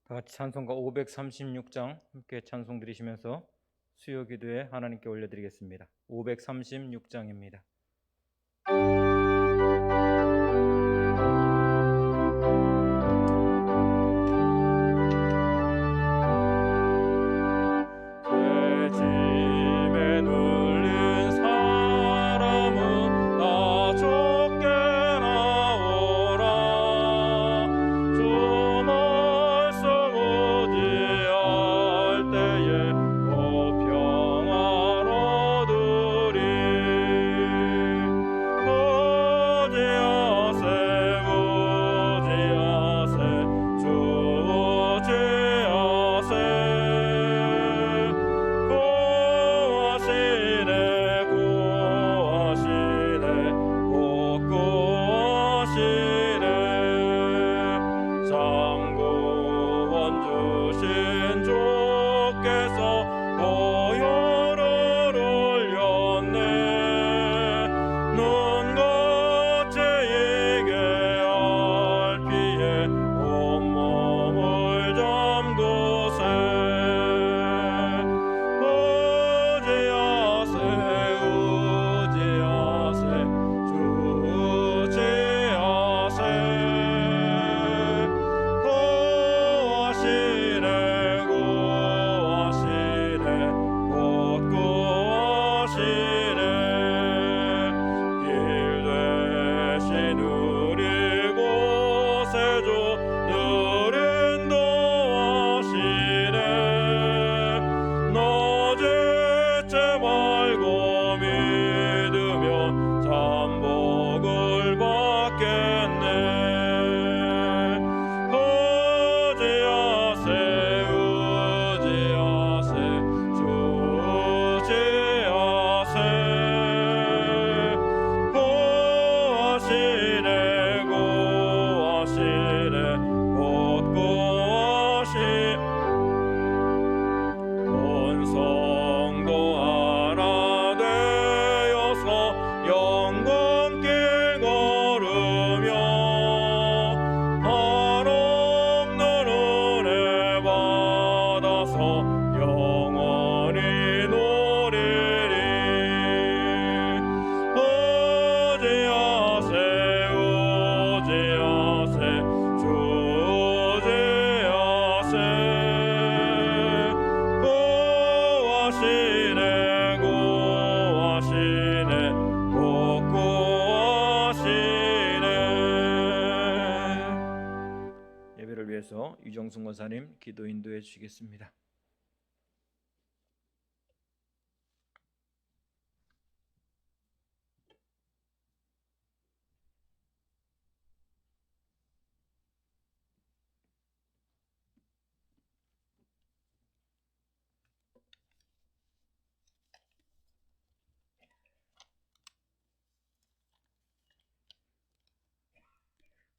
다 같이 찬송가 536장 함께 찬송 드리시면서 수요 기도에 하나님께 올려드리겠습니다. 536장입니다. 유정순 권사님 기도 인도해 주시겠습니다.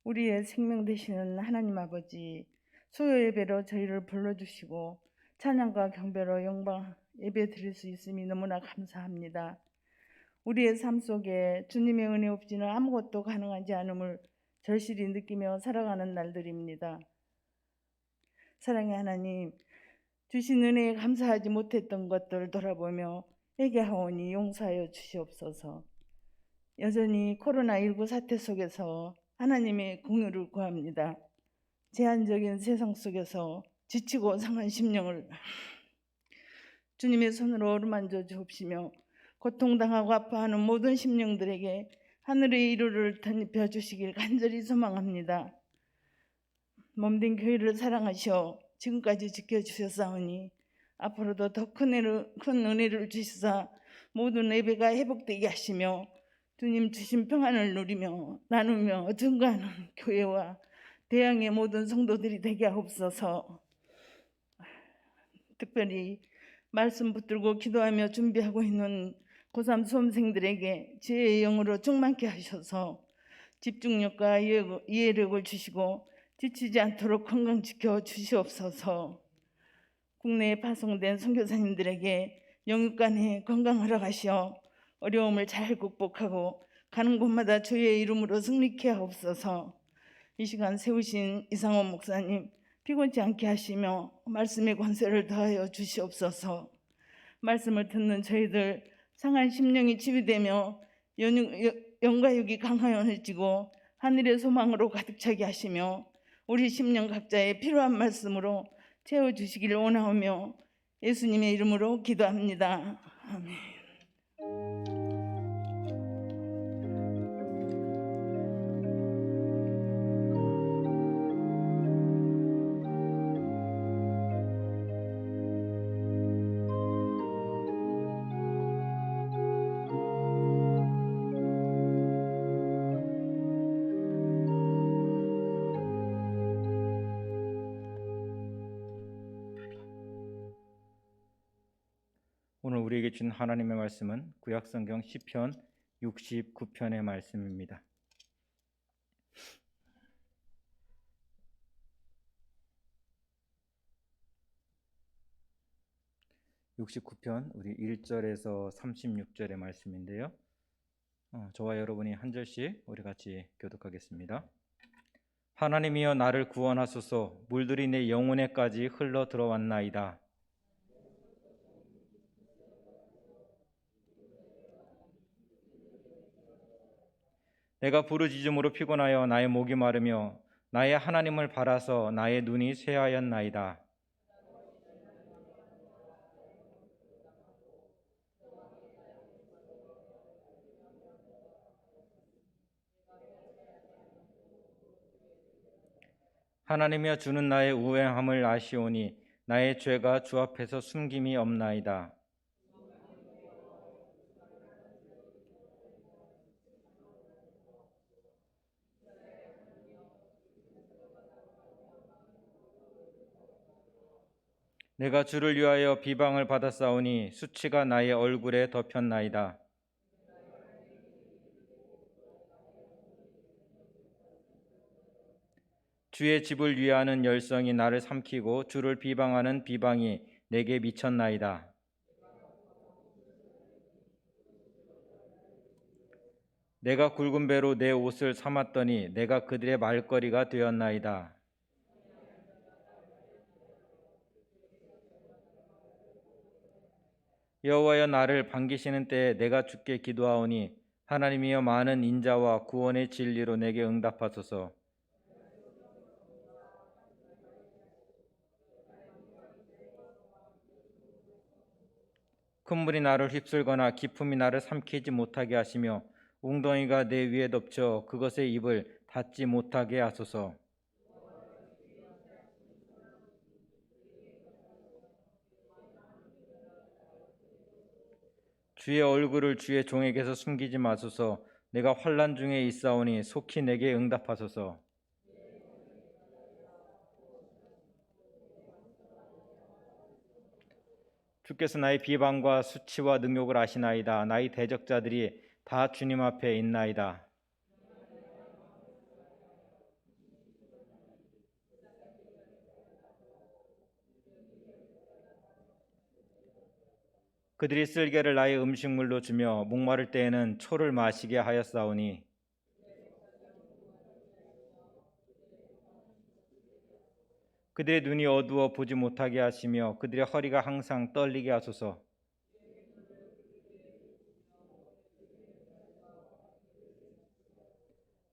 우리의 생명 되시는 하나님 아버지, 수요 예배로 저희를 불러주시고 찬양과 경배로 영광 예배 드릴 수 있음이 너무나 감사합니다. 우리의 삶 속에 주님의 은혜 없이는 아무것도 가능하지 않음을 절실히 느끼며 살아가는 날들입니다. 사랑의 하나님, 주신 은혜에 감사하지 못했던 것들 돌아보며 회개하오니 용서하여 주시옵소서. 여전히 코로나19 사태 속에서 하나님의 공유를 구합니다. 제한적인 세상 속에서 지치고 상한 심령을 주님의 손으로 어루만져 주옵시며 고통당하고 아파하는 모든 심령들에게 하늘의 이루를 덧입혀 주시길 간절히 소망합니다. 몸된 교회를 사랑하시어 지금까지 지켜주셨사오니 앞으로도 더 큰 은혜를 주시사 모든 예배가 회복되게 하시며 주님 주신 평안을 누리며 나누며 증거하는 교회와 대양의 모든 성도들이 되게 하옵소서. 특별히 말씀 붙들고 기도하며 준비하고 있는 고3 수험생들에게 지혜의 영으로 충만케 하셔서 집중력과 이해력을 주시고 지치지 않도록 건강 지켜 주시옵소서. 국내에 파송된 선교사님들에게 영육간에 건강 허락하시어 어려움을 잘 극복하고 가는 곳마다 주의 이름으로 승리케 하옵소서. 이 시간 세우신 이상원 목사님, 피곤치 않게 하시며 말씀의 권세를 더하여 주시옵소서. 말씀을 듣는 저희들 상한 심령이 치유되며 영과 육이 강하여지고 하늘의 소망으로 가득 차게 하시며 우리 심령 각자의 필요한 말씀으로 채워주시기를 원하오며 예수님의 이름으로 기도합니다. 아멘. 오늘 우리에게 준 하나님의 말씀은 구약성경 시편 69편의 말씀입니다. (69편) 우리 1절에서 36절의 말씀인데요. 저와 여러분이 한 절씩 우리 같이 교독하겠습니다. 하나님이여 나를 구원하소서. 물들이 내 영혼에까지 흘러 들어왔나이다. 내가 부르짖음으로 피곤하여 나의 목이 마르며 나의 하나님을 바라서 나의 눈이 쇠하였나이다. 하나님이여 주는 나의 우행함을 아시오니 나의 죄가 주 앞에서 숨김이 없나이다. 내가 주를 위하여 비방을 받았사오니 수치가 나의 얼굴에 덮였나이다. 주의 집을 위하는 열성이 나를 삼키고 주를 비방하는 비방이 내게 미쳤나이다. 내가 굵은 배로 내 옷을 삼았더니 내가 그들의 말거리가 되었나이다. 여호와여 나를 반기시는 때에 내가 주께 기도하오니 하나님이여 많은 인자와 구원의 진리로 내게 응답하소서. 큰 물이 나를 휩쓸거나 깊음이 나를 삼키지 못하게 하시며 웅덩이가 내 위에 덮쳐 그것의 입을 닫지 못하게 하소서. 주의 얼굴을 주의 종에게서 숨기지 마소서. 내가 환난 중에 있사오니 속히 내게 응답하소서. 주께서 나의 비방과 수치와 능욕을 아시나이다. 나의 대적자들이 다 주님 앞에 있나이다. 그들이 쓸개를 나의 음식물로 주며 목마를 때에는 초를 마시게 하였사오니 그들의 눈이 어두워 보지 못하게 하시며 그들의 허리가 항상 떨리게 하소서.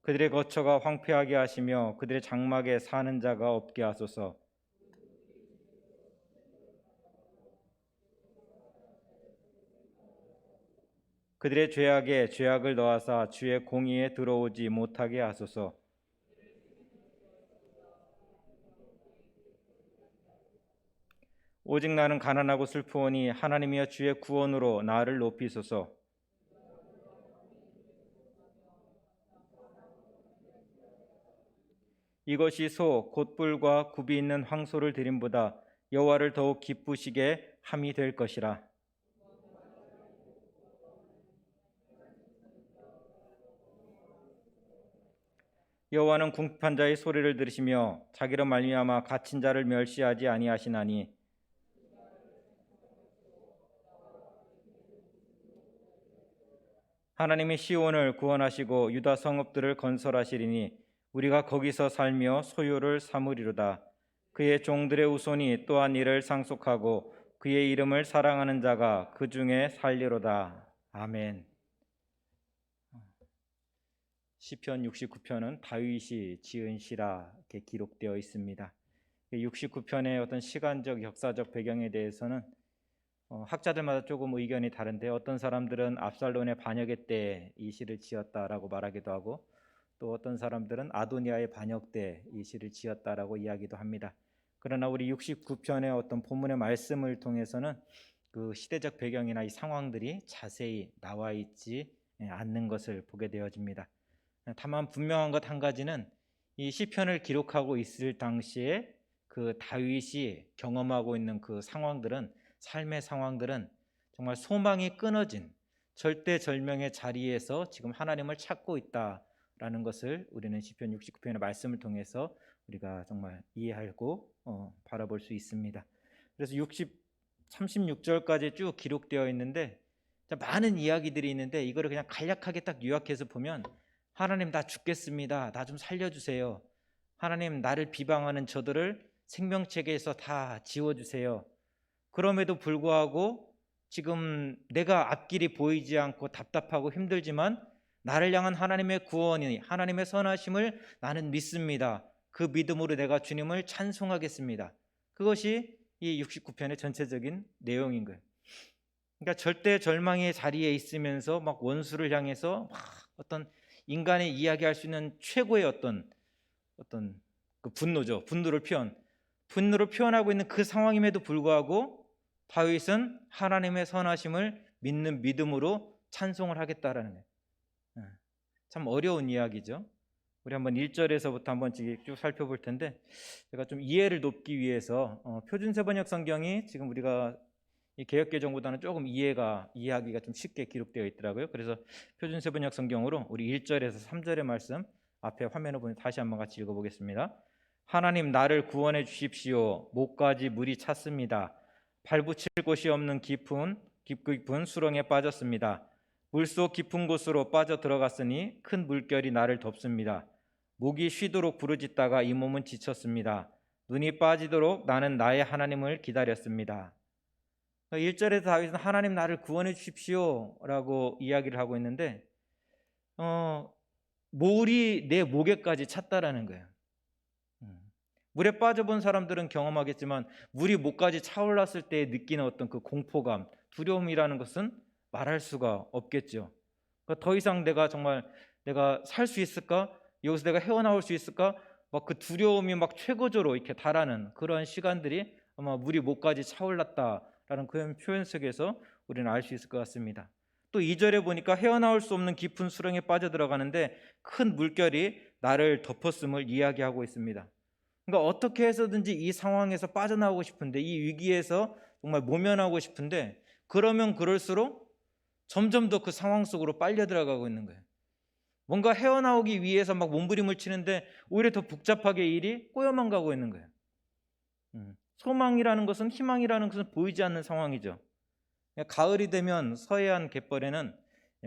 그들의 거처가 황폐하게 하시며 그들의 장막에 사는 자가 없게 하소서. 그들의 죄악에 죄악을 더하사 주의 공의에 들어오지 못하게 하소서. 오직 나는 가난하고 슬프오니 하나님이여 주의 구원으로 나를 높이소서. 이것이 소 곧 뿔과 굽이 있는 황소를 드림보다 여호와를 더욱 기쁘시게 함이 될 것이라. 여호와는 궁핍한 자의 소리를 들으시며 자기로 말미암아 갇힌 자를 멸시하지 아니하시나니 하나님이 시온을 구원하시고 유다 성읍들을 건설하시리니 우리가 거기서 살며 소유를 삼으리로다. 그의 종들의 후손이 또한 이를 상속하고 그의 이름을 사랑하는 자가 그 중에 살리로다. 아멘. 시편 69편은 다윗이 지은 시라 이렇게 기록되어 있습니다. 69편의 어떤 시간적 역사적 배경에 대해서는 학자들마다 조금 의견이 다른데, 어떤 사람들은 압살롬의 반역의 때 이 시를 지었다라고 말하기도 하고, 또 어떤 사람들은 아도니아의 반역 때 이 시를 지었다라고 이야기도 합니다. 그러나 우리 69편의 어떤 본문의 말씀을 통해서는 그 시대적 배경이나 이 상황들이 자세히 나와 있지 않는 것을 보게 되어집니다. 다만 분명한 것 한 가지는, 이 시편을 기록하고 있을 당시에 그 다윗이 경험하고 있는 그 상황들은, 삶의 상황들은 정말 소망이 끊어진 절대절명의 자리에서 지금 하나님을 찾고 있다라는 것을 우리는 시편 69편의 말씀을 통해서 우리가 정말 이해하고 바라볼 수 있습니다. 그래서 36절까지 쭉 기록되어 있는데, 많은 이야기들이 있는데 이거를 그냥 간략하게 딱 요약해서 보면, 하나님 나 죽겠습니다, 나 좀 살려주세요, 하나님 나를 비방하는 저들을 생명책에서 다 지워주세요, 그럼에도 불구하고 지금 내가 앞길이 보이지 않고 답답하고 힘들지만 나를 향한 하나님의 구원이, 하나님의 선하심을 나는 믿습니다, 그 믿음으로 내가 주님을 찬송하겠습니다. 그것이 이 69편의 전체적인 내용인 거예요. 그러니까 절대 절망의 자리에 있으면서 막 원수를 향해서 막 어떤 인간이 이야기할 수 있는 최고의 어떤 그 분노죠. 분노를 표현하고 있는 그 상황임에도 불구하고 다윗은 하나님의 선하심을 믿는 믿음으로 찬송을 하겠다라는 거예요. 참 어려운 이야기죠. 우리 한번 1절에서부터 한번 쭉 살펴볼 텐데, 제가 좀 이해를 돕기 위해서 표준세번역 성경이 지금 우리가 이 개역개정보다는 조금 이해하기가 좀 쉽게 기록되어 있더라고요. 그래서 표준세번역 성경으로 우리 1절에서 3절의 말씀 앞에 화면을 보면 다시 한번 같이 읽어보겠습니다. 하나님 나를 구원해 주십시오. 목까지 물이 찼습니다. 발붙일 곳이 없는 깊은 수렁에 빠졌습니다. 물속 깊은 곳으로 빠져 들어갔으니 큰 물결이 나를 덮습니다. 목이 쉬도록 부르짖다가 이 몸은 지쳤습니다. 눈이 빠지도록 나는 나의 하나님을 기다렸습니다. 1절에서 다윗은 하나님 나를 구원해 주십시오 라고 이야기를 하고 있는데, 물이 내 목에까지 찼다라는 거예요. 물에 빠져본 사람들은 경험하겠지만, 물이 목까지 차올랐을 때 느끼는 어떤 그 공포감, 두려움이라는 것은 말할 수가 없겠죠. 그러니까 더 이상 내가 살 수 있을까? 여기서 내가 헤어나올 수 있을까? 막 그 두려움이 막 최고조로 이렇게 달하는 그런 시간들이 아마 물이 목까지 차올랐다라는 그런 표현 속에서 우리는 알 수 있을 것 같습니다. 또 2절에 보니까 헤어나올 수 없는 깊은 수렁에 빠져들어가는데 큰 물결이 나를 덮었음을 이야기하고 있습니다. 그러니까 어떻게 해서든지 이 상황에서 빠져나오고 싶은데, 이 위기에서 정말 모면하고 싶은데, 그러면 그럴수록 점점 더 그 상황 속으로 빨려 들어가고 있는 거예요. 뭔가 헤어나오기 위해서 막 몸부림을 치는데 오히려 더 복잡하게 일이 꼬여만 가고 있는 거예요. 소망이라는 것은, 희망이라는 것은 보이지 않는 상황이죠. 가을이 되면 서해안 갯벌에는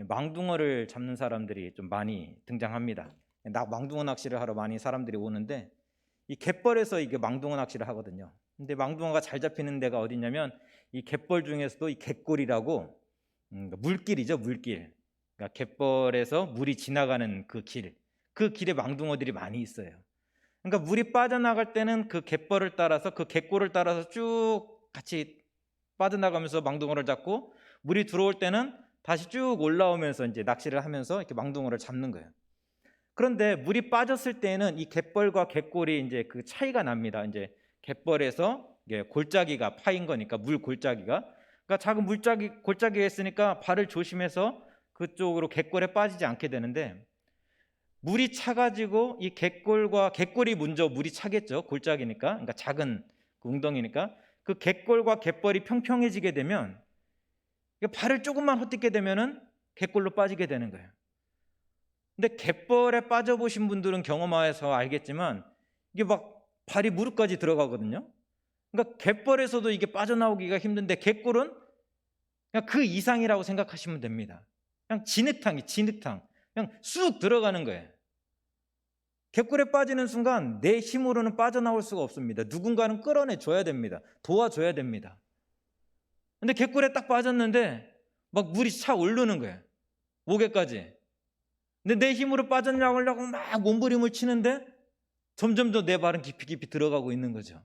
망둥어를 잡는 사람들이 좀 많이 등장합니다. 망둥어 낚시를 하러 많이 사람들이 오는데, 이 갯벌에서 이게 망둥어 낚시를 하거든요. 근데 망둥어가 잘 잡히는 데가 어디냐면, 이 갯벌 중에서도 이 갯골이라고, 물길이죠, 물길. 그러니까 갯벌에서 물이 지나가는 그 길에 망둥어들이 많이 있어요. 그러니까 물이 빠져나갈 때는 그 갯벌을 따라서, 그 갯골을 따라서 쭉 같이 빠져나가면서 망둥어를 잡고, 물이 들어올 때는 다시 쭉 올라오면서 이제 낚시를 하면서 이렇게 망둥어를 잡는 거예요. 그런데 물이 빠졌을 때는 이 갯벌과 갯골이 이제 그 차이가 납니다. 이제 갯벌에서 이게 골짜기가 파인 거니까, 물 골짜기가, 그러니까 작은 골짜기가 있으니까 발을 조심해서 그쪽으로 갯골에 빠지지 않게 되는데, 물이 차가지고 이 갯골이 먼저 물이 차겠죠. 골짜기니까, 그러니까 작은 그 웅덩이니까 그 갯골과 갯벌이 평평해지게 되면, 발을 조금만 헛디게 되면은 갯골로 빠지게 되는 거예요. 근데 갯벌에 빠져보신 분들은 경험하여서 알겠지만, 이게 막 발이 무릎까지 들어가거든요. 그러니까 갯벌에서도 이게 빠져나오기가 힘든데, 갯골은 그냥 그 이상이라고 생각하시면 됩니다. 그냥 진흙탕, 그냥 쑥 들어가는 거예요. 갯굴에 빠지는 순간 내 힘으로는 빠져나올 수가 없습니다. 누군가는 끌어내줘야 됩니다. 도와줘야 됩니다. 근데 갯굴에 딱 빠졌는데 막 물이 차 오르는 거예요. 목에까지. 근데 내 힘으로 빠져나오려고 막 몸부림을 치는데 점점 더 내 발은 깊이 깊이 들어가고 있는 거죠.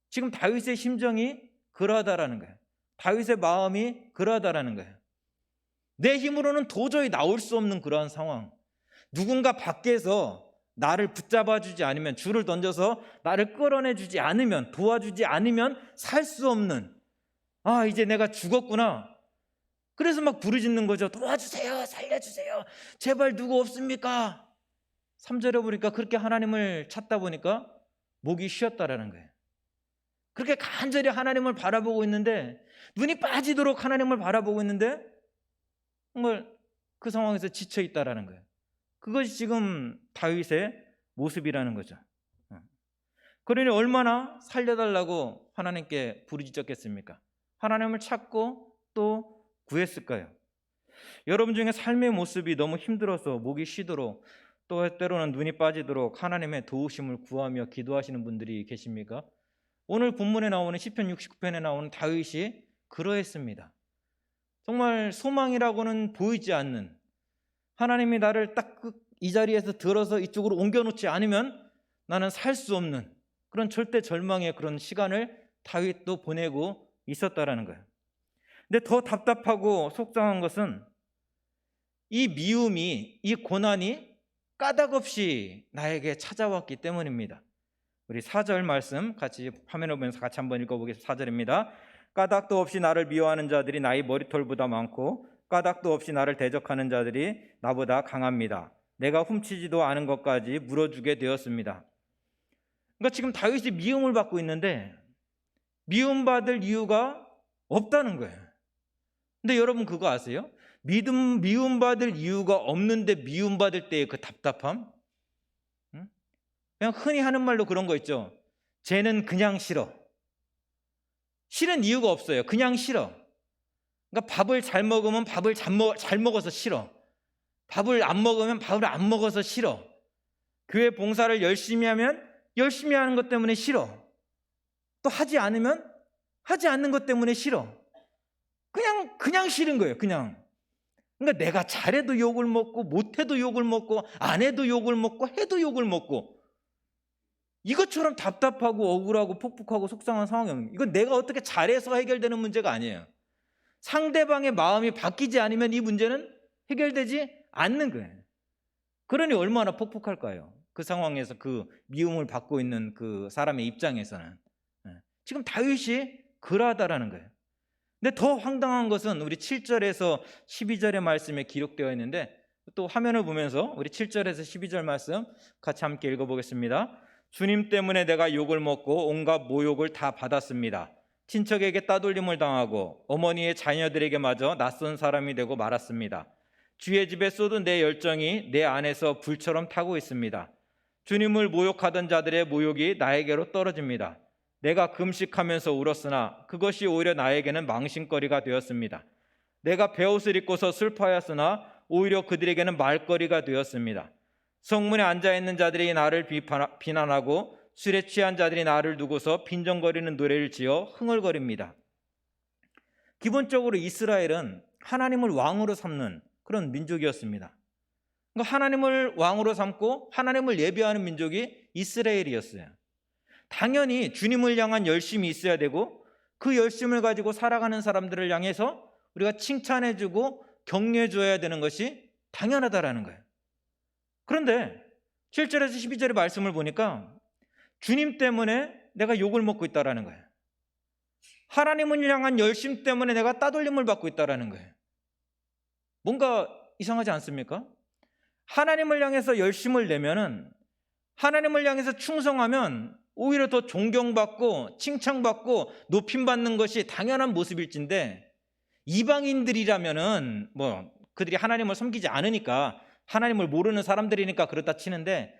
지금 다윗의 심정이 그러하다라는 거예요. 다윗의 마음이 그러하다라는 거예요. 내 힘으로는 도저히 나올 수 없는 그러한 상황. 누군가 밖에서 나를 붙잡아주지 않으면, 줄을 던져서 나를 끌어내주지 않으면, 도와주지 않으면 살 수 없는, 아, 이제 내가 죽었구나. 그래서 막 부르짖는 거죠. 도와주세요, 살려주세요, 제발 누구 없습니까? 3절에 보니까 그렇게 하나님을 찾다 보니까 목이 쉬었다라는 거예요. 그렇게 간절히 하나님을 바라보고 있는데, 눈이 빠지도록 하나님을 바라보고 있는데 정말 그 상황에서 지쳐 있다라는 거예요. 그것이 지금 다윗의 모습이라는 거죠. 그러니 얼마나 살려달라고 하나님께 부르짖었겠습니까? 하나님을 찾고 또 구했을까요? 여러분 중에 삶의 모습이 너무 힘들어서 목이 쉬도록, 또 때로는 눈이 빠지도록 하나님의 도우심을 구하며 기도하시는 분들이 계십니까? 오늘 본문에 나오는 시편 69편에 나오는 다윗이 그러했습니다. 정말 소망이라고는 보이지 않는, 하나님이 나를 딱 이 자리에서 들어서 이쪽으로 옮겨놓지 않으면 나는 살 수 없는 그런 절대 절망의 그런 시간을 다윗도 보내고 있었다라는 거예요. 근데 더 답답하고 속상한 것은 이 미움이, 이 고난이 까닭없이 나에게 찾아왔기 때문입니다. 우리 4절 말씀 같이 화면을 보면서 같이 한번 읽어보겠습니다. 4절입니다. 까닭도 없이 나를 미워하는 자들이 나의 머리털보다 많고 까닭도 없이 나를 대적하는 자들이 나보다 강합니다. 내가 훔치지도 않은 것까지 물어주게 되었습니다. 그러니까 지금 다윗이 미움을 받고 있는데 미움받을 이유가 없다는 거예요. 근데 여러분 그거 아세요? 미움받을 이유가 없는데 미움받을 때의 그 답답함? 그냥 흔히 하는 말로 그런 거 있죠. 쟤는 그냥 싫어. 싫은 이유가 없어요. 그냥 싫어. 그러니까 밥을 잘 먹으면 밥을 잘 먹어서 싫어. 밥을 안 먹으면 밥을 안 먹어서 싫어. 교회 봉사를 열심히 하면 열심히 하는 것 때문에 싫어. 또 하지 않으면 하지 않는 것 때문에 싫어. 그냥 싫은 거예요. 그냥. 그러니까 내가 잘해도 욕을 먹고 못해도 욕을 먹고 안 해도 욕을 먹고 해도 욕을 먹고, 이것처럼 답답하고 억울하고 폭폭하고 속상한 상황이 없는 거예요. 이건 내가 어떻게 잘해서 해결되는 문제가 아니에요. 상대방의 마음이 바뀌지 않으면 이 문제는 해결되지 않는 거예요. 그러니 얼마나 폭폭할까요? 그 상황에서 그 미움을 받고 있는 그 사람의 입장에서는. 지금 다윗이 그러하다라는 거예요. 근데 더 황당한 것은 우리 7절에서 12절의 말씀에 기록되어 있는데, 또 화면을 보면서 우리 7절에서 12절 말씀 같이 함께 읽어보겠습니다. 주님 때문에 내가 욕을 먹고 온갖 모욕을 다 받았습니다. 친척에게 따돌림을 당하고 어머니의 자녀들에게 마저 낯선 사람이 되고 말았습니다. 주의 집에 쏟은 내 열정이 내 안에서 불처럼 타고 있습니다. 주님을 모욕하던 자들의 모욕이 나에게로 떨어집니다. 내가 금식하면서 울었으나 그것이 오히려 나에게는 망신거리가 되었습니다. 내가 베옷을 입고서 슬퍼하였으나 오히려 그들에게는 말거리가 되었습니다. 성문에 앉아있는 자들이 나를 비난하고 술에 취한 자들이 나를 두고서 빈정거리는 노래를 지어 흥얼거립니다. 기본적으로 이스라엘은 하나님을 왕으로 삼는 그런 민족이었습니다. 그러니까 하나님을 왕으로 삼고 하나님을 예배하는 민족이 이스라엘이었어요. 당연히 주님을 향한 열심이 있어야 되고, 그 열심을 가지고 살아가는 사람들을 향해서 우리가 칭찬해주고 격려해줘야 되는 것이 당연하다라는 거예요. 그런데 7절에서 12절의 말씀을 보니까 주님 때문에 내가 욕을 먹고 있다라는 거예요. 하나님을 향한 열심 때문에 내가 따돌림을 받고 있다라는 거예요. 뭔가 이상하지 않습니까? 하나님을 향해서 열심을 내면은, 하나님을 향해서 충성하면 오히려 더 존경받고 칭찬받고 높임받는 것이 당연한 모습일진데, 이방인들이라면은 그들이 하나님을 섬기지 않으니까, 하나님을 모르는 사람들이니까 그렇다 치는데,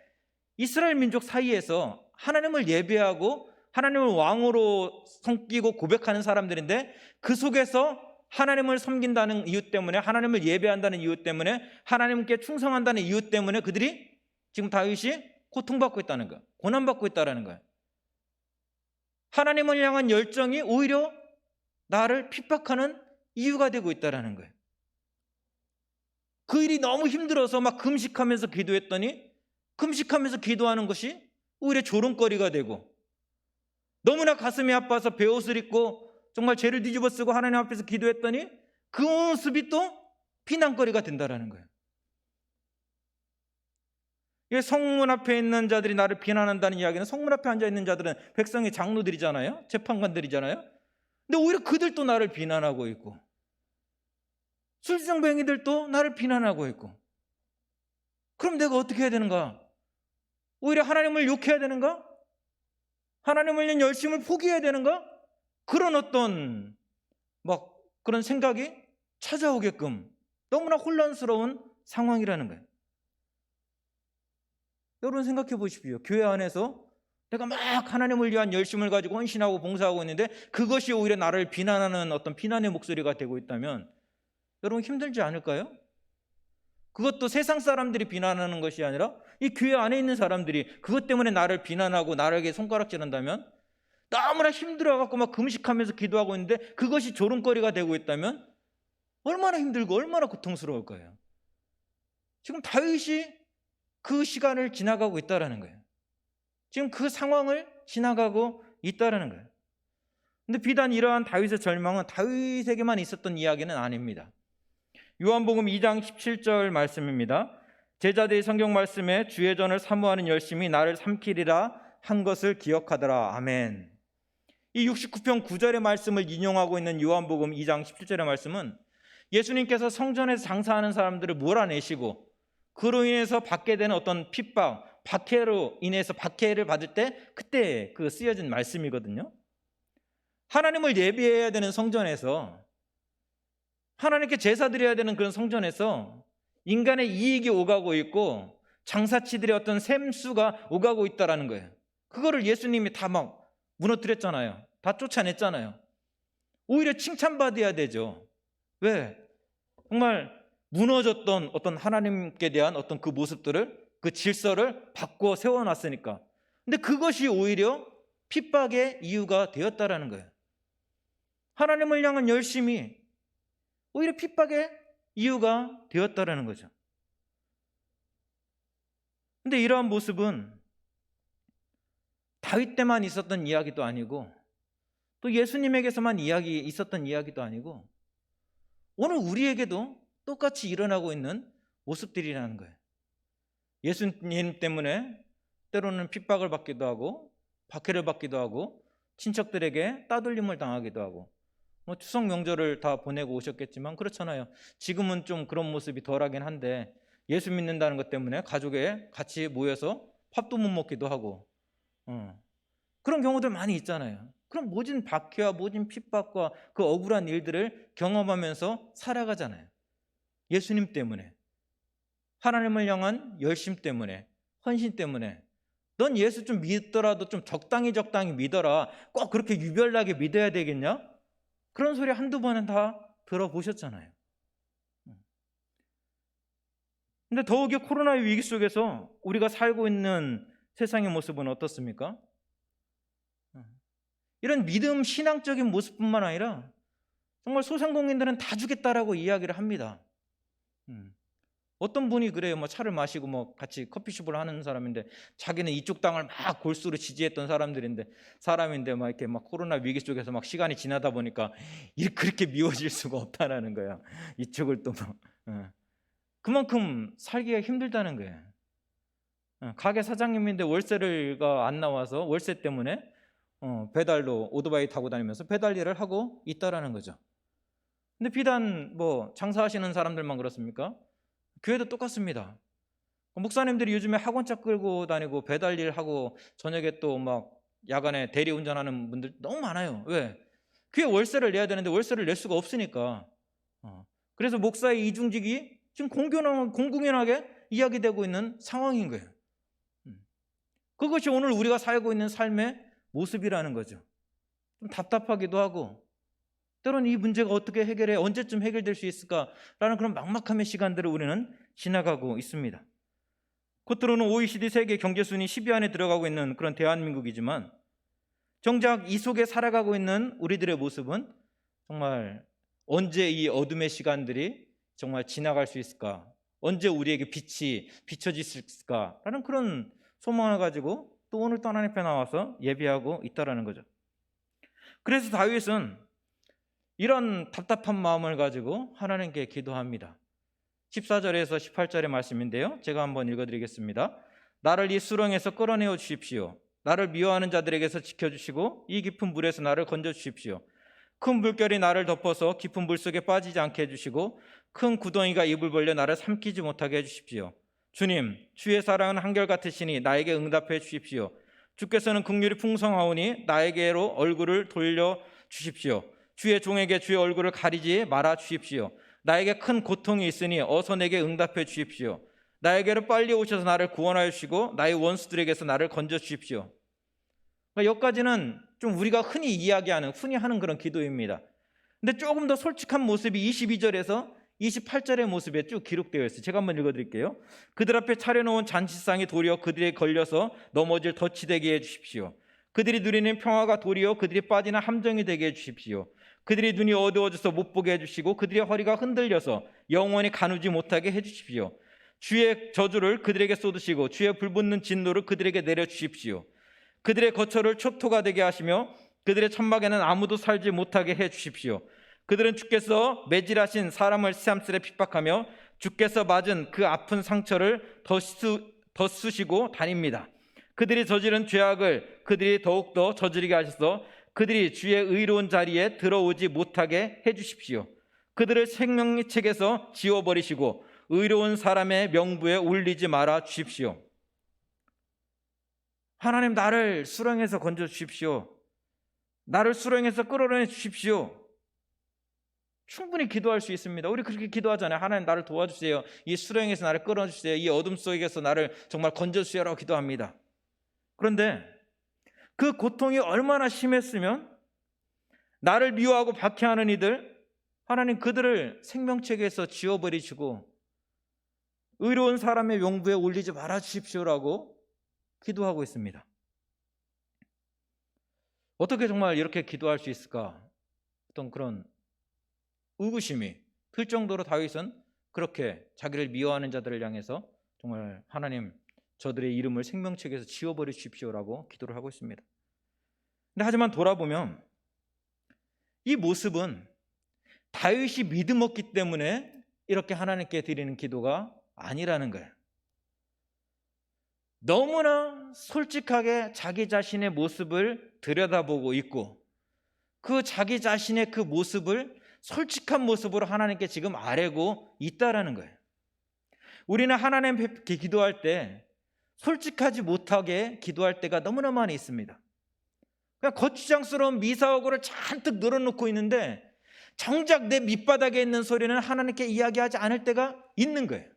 이스라엘 민족 사이에서 하나님을 예배하고 하나님을 왕으로 섬기고 고백하는 사람들인데, 그 속에서 하나님을 섬긴다는 이유 때문에, 하나님을 예배한다는 이유 때문에, 하나님께 충성한다는 이유 때문에 그들이 지금 다윗이 고통받고 있다는 거예요. 고난받고 있다는 거예요. 하나님을 향한 열정이 오히려 나를 핍박하는 이유가 되고 있다는 거예요. 그 일이 너무 힘들어서 막 금식하면서 기도했더니 금식하면서 기도하는 것이 오히려 조롱거리가 되고, 너무나 가슴이 아파서 베옷을 입고 정말 죄를 뒤집어 쓰고 하나님 앞에서 기도했더니 그 모습이 또 비난거리가 된다는 거예요. 성문 앞에 있는 자들이 나를 비난한다는 이야기는, 성문 앞에 앉아있는 자들은 백성의 장로들이잖아요. 재판관들이잖아요. 근데 오히려 그들도 나를 비난하고 있고, 술주정뱅이들도 나를 비난하고 있고, 그럼 내가 어떻게 해야 되는가? 오히려 하나님을 욕해야 되는가? 하나님을 위한 열심을 포기해야 되는가? 그런 어떤 그런 생각이 찾아오게끔 너무나 혼란스러운 상황이라는 거예요. 여러분 생각해 보십시오. 교회 안에서 내가 막 하나님을 위한 열심을 가지고 헌신하고 봉사하고 있는데 그것이 오히려 나를 비난하는 어떤 비난의 목소리가 되고 있다면 여러분 힘들지 않을까요? 그것도 세상 사람들이 비난하는 것이 아니라 이 교회 안에 있는 사람들이 그것 때문에 나를 비난하고 나에게 손가락질한다면, 너무나 힘들어갖고 막 금식하면서 기도하고 있는데 그것이 조롱거리가 되고 있다면 얼마나 힘들고 얼마나 고통스러울 거예요. 지금 다윗이 그 시간을 지나가고 있다는 거예요. 지금 그 상황을 지나가고 있다는 거예요. 근데 비단 이러한 다윗의 절망은 다윗에게만 있었던 이야기는 아닙니다. 요한복음 2장 17절 말씀입니다. 제자들이 성경 말씀에 주의 전을 사모하는 열심이 나를 삼키리라 한 것을 기억하더라. 아멘. 이 69편 9절의 말씀을 인용하고 있는 요한복음 2장 17절의 말씀은 예수님께서 성전에서 장사하는 사람들을 몰아내시고 그로 인해서 받게 되는 어떤 핍박, 박해로 인해서 박해를 받을 때 그때 그 쓰여진 말씀이거든요. 하나님을 예배해야 되는 성전에서, 하나님께 제사 드려야 되는 그런 성전에서 인간의 이익이 오가고 있고 장사치들의 어떤 샘수가 오가고 있다라는 거예요. 그거를 예수님이 다 막 무너뜨렸잖아요. 다 쫓아냈잖아요. 오히려 칭찬받아야 되죠. 왜? 정말 무너졌던 어떤 하나님께 대한 어떤 그 모습들을, 그 질서를 바꿔 세워놨으니까. 근데 그것이 오히려 핍박의 이유가 되었다라는 거예요. 하나님을 향한 열심이 오히려 핍박의 이유가 되었다라는 거죠. 근데 이러한 모습은 다윗 때만 있었던 이야기도 아니고 또 예수님에게서만 있었던 이야기도 아니고 오늘 우리에게도 똑같이 일어나고 있는 모습들이라는 거예요. 예수님 때문에 때로는 핍박을 받기도 하고 박해를 받기도 하고 친척들에게 따돌림을 당하기도 하고, 추석 명절을 다 보내고 오셨겠지만 그렇잖아요. 지금은 좀 그런 모습이 덜하긴 한데 예수 믿는다는 것 때문에 가족에 같이 모여서 밥도 못 먹기도 하고 그런 경우들 많이 있잖아요. 그럼 모진 박해와 모진 핍박과 그 억울한 일들을 경험하면서 살아가잖아요. 예수님 때문에, 하나님을 향한 열심 때문에, 헌신 때문에. 넌 예수 좀 믿더라도 좀 적당히 믿어라. 꼭 그렇게 유별나게 믿어야 되겠냐? 그런 소리 한두 번은 다 들어보셨잖아요. 근데 더욱이 코로나의 위기 속에서 우리가 살고 있는 세상의 모습은 어떻습니까? 이런 믿음, 신앙적인 모습뿐만 아니라 정말 소상공인들은 다 주겠다라고 이야기를 합니다. 어떤 분이 그래요. 차를 마시고 같이 커피숍을 하는 사람인데 자기는 이쪽 땅을 막 골수로 지지했던 사람인데 이렇게 코로나 위기 속에서 시간이 지나다 보니까 그렇게 미워질 수가 없다라는 거예요. 이쪽을 또 그만큼 살기가 힘들다는 거예요. 가게 사장님인데 월세가 안 나와서 월세 때문에 배달로 오토바이 타고 다니면서 배달 일을 하고 있다라는 거죠. 근데 비단 장사하시는 사람들만 그렇습니까? 교회도 똑같습니다. 목사님들이 요즘에 학원차 끌고 다니고 배달 일하고 저녁에 또 야간에 대리운전하는 분들 너무 많아요. 왜? 교회 월세를 내야 되는데 월세를 낼 수가 없으니까. 그래서 목사의 이중직이 지금 공공연하게 이야기되고 있는 상황인 거예요. 그것이 오늘 우리가 살고 있는 삶의 모습이라는 거죠. 좀 답답하기도 하고 때로는 이 문제가 어떻게 해결해, 언제쯤 해결될 수 있을까라는 그런 막막함의 시간들을 우리는 지나가고 있습니다. 겉으로는 OECD 세계 경제 순위 10위 안에 들어가고 있는 그런 대한민국이지만 정작 이 속에 살아가고 있는 우리들의 모습은 정말 언제 이 어둠의 시간들이 정말 지나갈 수 있을까? 언제 우리에게 빛이 비춰질 수 있을까라는 그런 소망을 가지고 또 오늘 또 하나님 앞에 나와서 예배하고 있다라는 거죠. 그래서 다윗은 이런 답답한 마음을 가지고 하나님께 기도합니다. 14절에서 18절의 말씀인데요, 제가 한번 읽어드리겠습니다. 나를 이 수렁에서 끌어내어 주십시오. 나를 미워하는 자들에게서 지켜주시고 이 깊은 물에서 나를 건져주십시오. 큰 물결이 나를 덮어서 깊은 물속에 빠지지 않게 해주시고 큰 구덩이가 입을 벌려 나를 삼키지 못하게 해주십시오. 주님, 주의 사랑은 한결같으시니 나에게 응답해 주십시오. 주께서는 긍휼이 풍성하오니 나에게로 얼굴을 돌려 주십시오. 주의 종에게 주의 얼굴을 가리지 말아 주십시오. 나에게 큰 고통이 있으니 어서 내게 응답해 주십시오. 나에게로 빨리 오셔서 나를 구원하여 주시고 나의 원수들에게서 나를 건져 주십시오. 여기까지는 좀 우리가 흔히 하는 그런 기도입니다. 근데 조금 더 솔직한 모습이 22절에서 28절의 모습에 쭉 기록되어 있어요. 제가 한번 읽어드릴게요. 그들 앞에 차려놓은 잔치상이 도리어 그들에 걸려서 넘어질 덫이 되게 해주십시오. 그들이 누리는 평화가 도리어 그들이 빠지는 함정이 되게 해주십시오. 그들이 눈이 어두워져서 못 보게 해주시고 그들의 허리가 흔들려서 영원히 가누지 못하게 해주십시오. 주의 저주를 그들에게 쏟으시고 주의 불붙는 진노를 그들에게 내려주십시오. 그들의 거처를 초토가 되게 하시며 그들의 천막에는 아무도 살지 못하게 해주십시오. 그들은 주께서 매질하신 사람을 새삼스레 핍박하며 주께서 맞은 그 아픈 상처를 덧쑤시고 다닙니다. 그들이 저지른 죄악을 그들이 더욱더 저지르게 하셔서 그들이 주의 의로운 자리에 들어오지 못하게 해주십시오. 그들을 생명의 책에서 지워버리시고 의로운 사람의 명부에 올리지 말아 주십시오. 하나님, 나를 수렁에서 건져 주십시오. 나를 수렁에서 끌어내 주십시오. 충분히 기도할 수 있습니다. 우리 그렇게 기도하잖아요. 하나님, 나를 도와주세요. 이 수렁에서 나를 끌어주세요. 이 어둠 속에서 나를 정말 건져주세요라고 기도합니다. 그런데 그 고통이 얼마나 심했으면 나를 미워하고 박해하는 이들, 하나님 그들을 생명책에서 지워버리시고 의로운 사람의 명부에 올리지 말아 주십시오라고 기도하고 있습니다. 어떻게 정말 이렇게 기도할 수 있을까? 어떤 그런 의구심이 들 정도로 다윗은 그렇게 자기를 미워하는 자들을 향해서 정말 하나님, 저들의 이름을 생명책에서 지워버려 주십시오라고 기도를 하고 있습니다. 근데 하지만 돌아보면 이 모습은 다윗이 믿음 없기 때문에 이렇게 하나님께 드리는 기도가 아니라는 거예요. 너무나 솔직하게 자기 자신의 모습을 들여다보고 있고 그 자기 자신의 그 모습을 솔직한 모습으로 하나님께 지금 아뢰고 있다라는 거예요. 우리는 하나님께 기도할 때 솔직하지 못하게 기도할 때가 너무나 많이 있습니다. 그냥 거추장스러운 미사오고를 잔뜩 늘어놓고 있는데 정작 내 밑바닥에 있는 소리는 하나님께 이야기하지 않을 때가 있는 거예요.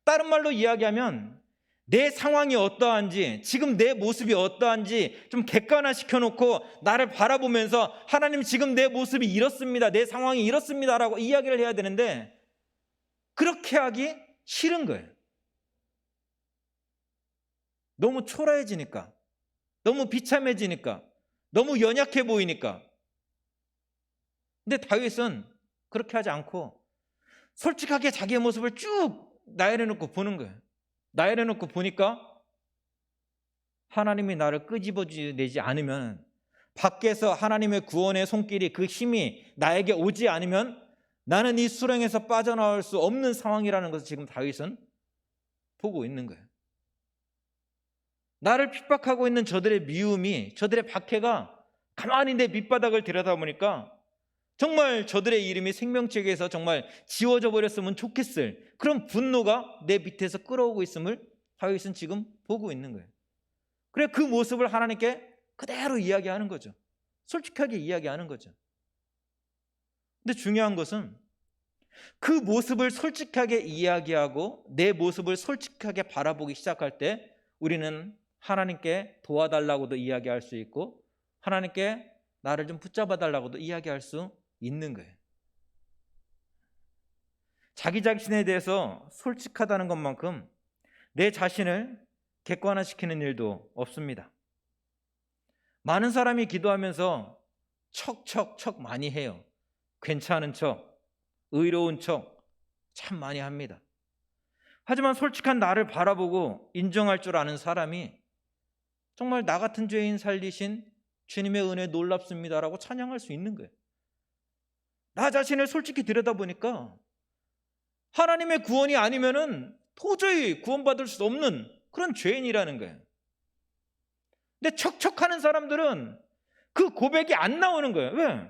다른 말로 이야기하면 내 상황이 어떠한지, 지금 내 모습이 어떠한지 좀 객관화시켜 놓고 나를 바라보면서 하나님, 지금 내 모습이 이렇습니다, 내 상황이 이렇습니다 라고 이야기를 해야 되는데 그렇게 하기 싫은 거예요. 너무 초라해지니까, 너무 비참해지니까, 너무 연약해 보이니까. 근데 다윗은 그렇게 하지 않고 솔직하게 자기의 모습을 쭉 나열해놓고 보는 거예요. 나열해놓고 보니까 하나님이 나를 끄집어내지 않으면, 밖에서 하나님의 구원의 손길이, 그 힘이 나에게 오지 않으면 나는 이 수렁에서 빠져나올 수 없는 상황이라는 것을 지금 다윗은 보고 있는 거예요. 나를 핍박하고 있는 저들의 미움이, 저들의 박해가 가만히 내 밑바닥을 들여다보니까 정말 저들의 이름이 생명책에서 정말 지워져 버렸으면 좋겠을 그런 분노가 내 밑에서 끌어오고 있음을 다윗은 지금 보고 있는 거예요. 그래, 그 모습을 하나님께 그대로 이야기하는 거죠. 솔직하게 이야기하는 거죠. 근데 중요한 것은 그 모습을 솔직하게 이야기하고 내 모습을 솔직하게 바라보기 시작할 때 우리는 하나님께 도와달라고도 이야기할 수 있고 하나님께 나를 좀 붙잡아 달라고도 이야기할 수 있는 거예요. 자기 자신에 대해서 솔직하다는 것만큼 내 자신을 객관화시키는 일도 없습니다. 많은 사람이 기도하면서 척 많이 해요. 괜찮은 척, 의로운 척 참 많이 합니다. 하지만 솔직한 나를 바라보고 인정할 줄 아는 사람이 정말 나 같은 죄인 살리신 주님의 은혜 놀랍습니다라고 찬양할 수 있는 거예요. 나 자신을 솔직히 들여다보니까 하나님의 구원이 아니면은 도저히 구원받을 수 없는 그런 죄인이라는 거예요. 근데 척척하는 사람들은 그 고백이 안 나오는 거예요. 왜?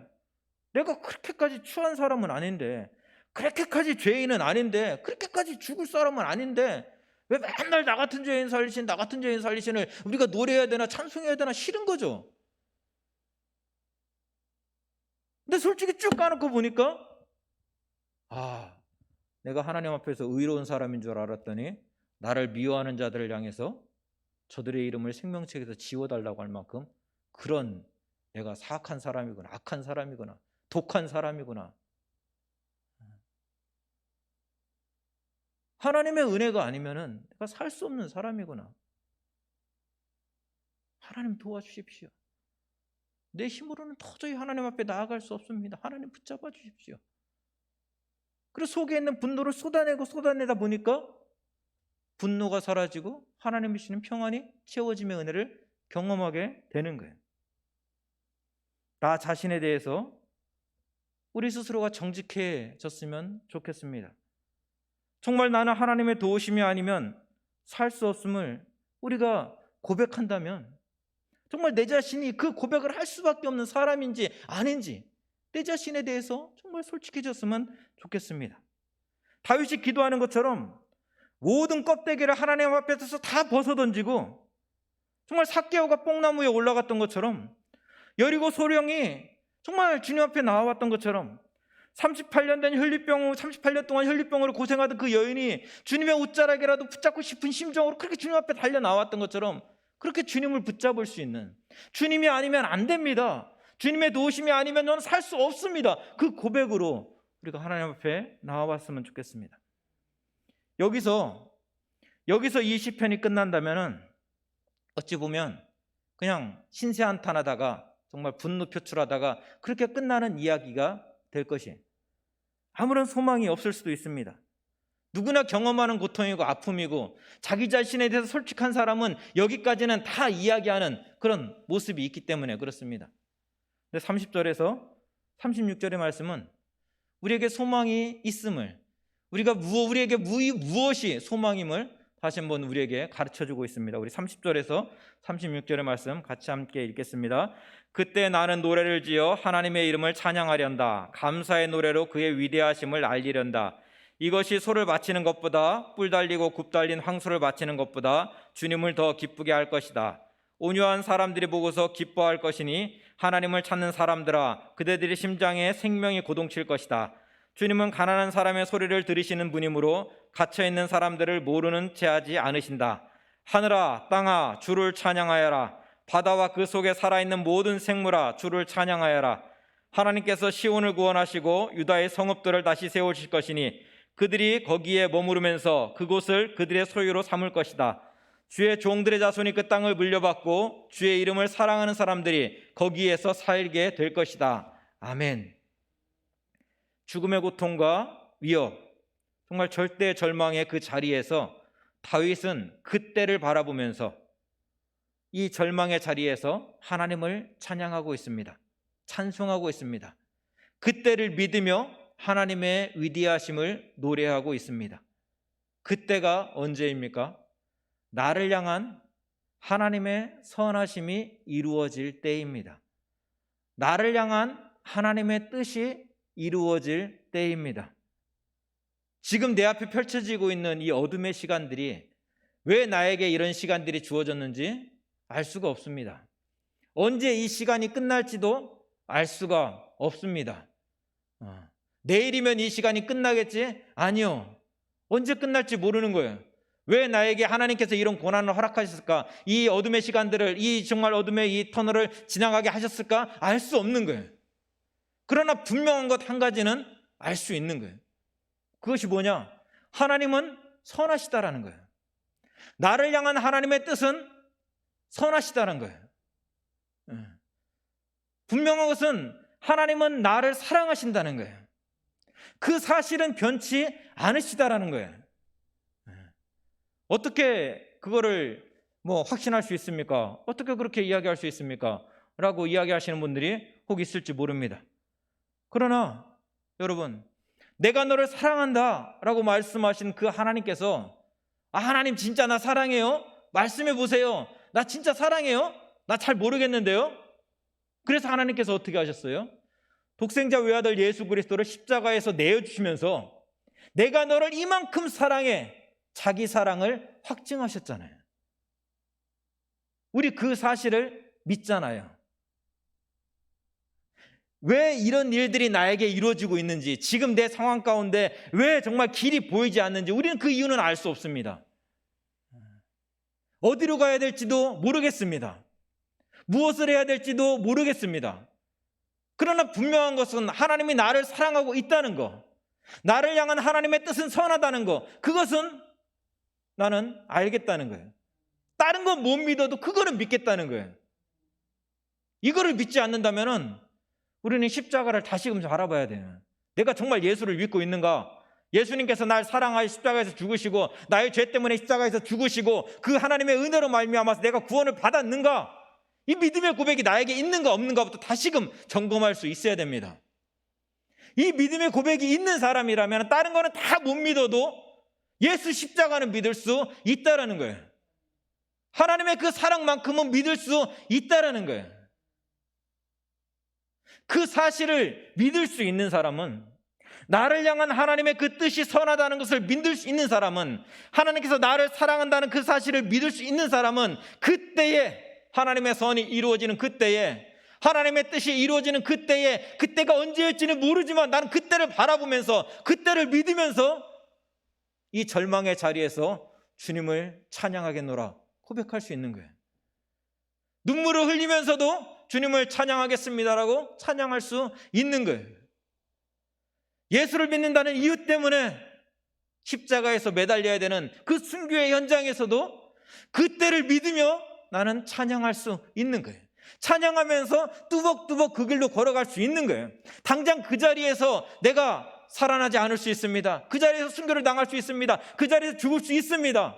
내가 그렇게까지 추한 사람은 아닌데, 그렇게까지 죄인은 아닌데, 그렇게까지 죽을 사람은 아닌데 왜 맨날 나 같은 죄인 살리신을 우리가 노래해야 되나 찬송해야 되나 싫은 거죠. 근데 솔직히 쭉 까놓고 보니까 내가 하나님 앞에서 의로운 사람인 줄 알았더니 나를 미워하는 자들을 향해서 저들의 이름을 생명책에서 지워달라고 할 만큼 그런 내가 사악한 사람이구나, 악한 사람이구나, 독한 사람이구나. 하나님의 은혜가 아니면은 내가 살 수 없는 사람이구나. 하나님 도와주십시오. 내 힘으로는 도저히 하나님 앞에 나아갈 수 없습니다. 하나님 붙잡아 주십시오. 그래서 속에 있는 분노를 쏟아내다 보니까 분노가 사라지고 하나님이 주시는 평안이 채워짐의 은혜를 경험하게 되는 거예요. 나 자신에 대해서 우리 스스로가 정직해졌으면 좋겠습니다. 정말 나는 하나님의 도우심이 아니면 살 수 없음을 우리가 고백한다면 정말 내 자신이 그 고백을 할 수밖에 없는 사람인지 아닌지 내 자신에 대해서 정말 솔직해졌으면 좋겠습니다. 다윗이 기도하는 것처럼 모든 껍데기를 하나님 앞에서 다 벗어던지고 정말 삭개오가 뽕나무 위에 올라갔던 것처럼 여리고 소령이 정말 주님 앞에 나와왔던 것처럼 38년 동안 혈류병으로 고생하던 그 여인이 주님의 옷자락이라도 붙잡고 싶은 심정으로 그렇게 주님 앞에 달려 나왔던 것처럼 그렇게 주님을 붙잡을 수 있는, 주님이 아니면 안 됩니다, 주님의 도우심이 아니면 저는 살 수 없습니다, 그 고백으로 우리가 하나님 앞에 나와봤으면 좋겠습니다. 여기서 이 시편이 끝난다면은 어찌 보면 그냥 신세한탄하다가 정말 분노 표출하다가 그렇게 끝나는 이야기가 될 것이 아무런 소망이 없을 수도 있습니다. 누구나 경험하는 고통이고 아픔이고 자기 자신에 대해서 솔직한 사람은 여기까지는 다 이야기하는 그런 모습이 있기 때문에 그렇습니다. 근데 30절에서 36절의 말씀은 우리에게 소망이 있음을, 우리에게 무엇이 소망임을 다시 한번 우리에게 가르쳐주고 있습니다. 우리 30절에서 36절의 말씀 같이 함께 읽겠습니다. 그때 나는 노래를 지어 하나님의 이름을 찬양하련다. 감사의 노래로 그의 위대하심을 알리련다. 이것이 소를 바치는 것보다 뿔 달리고 굽 달린 황소를 바치는 것보다 주님을 더 기쁘게 할 것이다. 온유한 사람들이 보고서 기뻐할 것이니 하나님을 찾는 사람들아 그대들의 심장에 생명이 고동칠 것이다. 주님은 가난한 사람의 소리를 들으시는 분이므로 갇혀있는 사람들을 모르는 채하지 않으신다. 하늘아 땅아 주를 찬양하여라. 바다와 그 속에 살아있는 모든 생물아 주를 찬양하여라. 하나님께서 시온을 구원하시고 유다의 성읍들을 다시 세우실 것이니 그들이 거기에 머무르면서 그곳을 그들의 소유로 삼을 것이다. 주의 종들의 자손이 그 땅을 물려받고 주의 이름을 사랑하는 사람들이 거기에서 살게 될 것이다. 아멘. 죽음의 고통과 위협, 정말 절대 절망의 그 자리에서 다윗은 그때를 바라보면서 이 절망의 자리에서 하나님을 찬양하고 있습니다. 찬송하고 있습니다. 그때를 믿으며 하나님의 위대하심을 노래하고 있습니다. 그때가 언제입니까? 나를 향한 하나님의 선하심이 이루어질 때입니다. 나를 향한 하나님의 뜻이 이루어질 때입니다. 지금 내 앞에 펼쳐지고 있는 이 어둠의 시간들이 왜 나에게 이런 시간들이 주어졌는지 알 수가 없습니다. 언제 이 시간이 끝날지도 알 수가 없습니다. 내일이면 이 시간이 끝나겠지? 아니요. 언제 끝날지 모르는 거예요. 왜 나에게 하나님께서 이런 고난을 허락하셨을까? 이 어둠의 시간들을, 이 정말 어둠의 이 터널을 지나가게 하셨을까? 알 수 없는 거예요. 그러나 분명한 것 한 가지는 알 수 있는 거예요. 그것이 뭐냐? 하나님은 선하시다라는 거예요. 나를 향한 하나님의 뜻은 선하시다는 거예요. 분명한 것은 하나님은 나를 사랑하신다는 거예요. 그 사실은 변치 않으시다라는 거예요. 어떻게 그거를 확신할 수 있습니까? 어떻게 그렇게 이야기할 수 있습니까? 라고 이야기하시는 분들이 혹 있을지 모릅니다. 그러나 여러분, 내가 너를 사랑한다 라고 말씀하신 그 하나님께서 하나님 진짜 나 사랑해요? 말씀해 보세요. 나 진짜 사랑해요? 나 잘 모르겠는데요? 그래서 하나님께서 어떻게 하셨어요? 독생자 외아들 예수 그리스도를 십자가에서 내어주시면서 내가 너를 이만큼 사랑해, 자기 사랑을 확증하셨잖아요. 우리 그 사실을 믿잖아요. 왜 이런 일들이 나에게 이루어지고 있는지, 지금 내 상황 가운데 왜 정말 길이 보이지 않는지 우리는 그 이유는 알 수 없습니다. 어디로 가야 될지도 모르겠습니다. 무엇을 해야 될지도 모르겠습니다. 그러나 분명한 것은 하나님이 나를 사랑하고 있다는 것, 나를 향한 하나님의 뜻은 선하다는 것, 그것은 나는 알겠다는 거예요. 다른 건 못 믿어도 그거는 믿겠다는 거예요. 이거를 믿지 않는다면 우리는 십자가를 다시금 알아봐야 돼요. 내가 정말 예수를 믿고 있는가? 예수님께서 날 사랑하여 십자가에서 죽으시고 나의 죄 때문에 십자가에서 죽으시고 그 하나님의 은혜로 말미암아서 내가 구원을 받았는가? 이 믿음의 고백이 나에게 있는가 없는가부터 다시금 점검할 수 있어야 됩니다. 이 믿음의 고백이 있는 사람이라면 다른 거는 다 못 믿어도 예수 십자가는 믿을 수 있다라는 거예요. 하나님의 그 사랑만큼은 믿을 수 있다라는 거예요. 그 사실을 믿을 수 있는 사람은, 나를 향한 하나님의 그 뜻이 선하다는 것을 믿을 수 있는 사람은, 하나님께서 나를 사랑한다는 그 사실을 믿을 수 있는 사람은 그때에 하나님의 선이 이루어지는 그때에, 하나님의 뜻이 이루어지는 그때에, 그때가 언제일지는 모르지만 나는 그때를 바라보면서, 그때를 믿으면서 이 절망의 자리에서 주님을 찬양하겠노라 고백할 수 있는 거예요. 눈물을 흘리면서도 주님을 찬양하겠습니다라고 찬양할 수 있는 거예요. 예수를 믿는다는 이유 때문에 십자가에서 매달려야 되는 그 순교의 현장에서도 그때를 믿으며 나는 찬양할 수 있는 거예요. 찬양하면서 뚜벅뚜벅 그 길로 걸어갈 수 있는 거예요. 당장 그 자리에서 내가 살아나지 않을 수 있습니다. 그 자리에서 순교를 당할 수 있습니다. 그 자리에서 죽을 수 있습니다.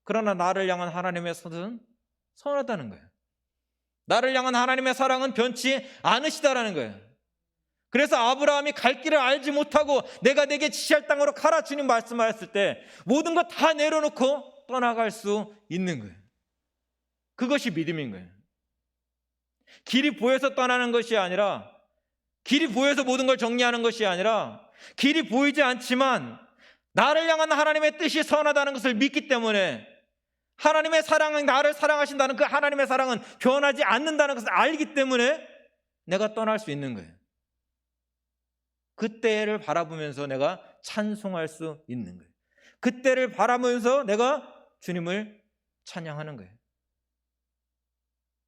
그러나 나를 향한 하나님의 선은 선하다는 거예요. 나를 향한 하나님의 사랑은 변치 않으시다라는 거예요. 그래서 아브라함이 갈 길을 알지 못하고 내가 내게 지시할 땅으로 가라 주님 말씀하셨을 때 모든 것 다 내려놓고 떠나갈 수 있는 거예요. 그것이 믿음인 거예요. 길이 보여서 떠나는 것이 아니라, 길이 보여서 모든 걸 정리하는 것이 아니라, 길이 보이지 않지만 나를 향한 하나님의 뜻이 선하다는 것을 믿기 때문에, 하나님의 사랑은, 나를 사랑하신다는 그 하나님의 사랑은 변하지 않는다는 것을 알기 때문에 내가 떠날 수 있는 거예요. 그때를 바라보면서 내가 찬송할 수 있는 거예요. 그때를 바라보면서 내가 주님을 찬양하는 거예요.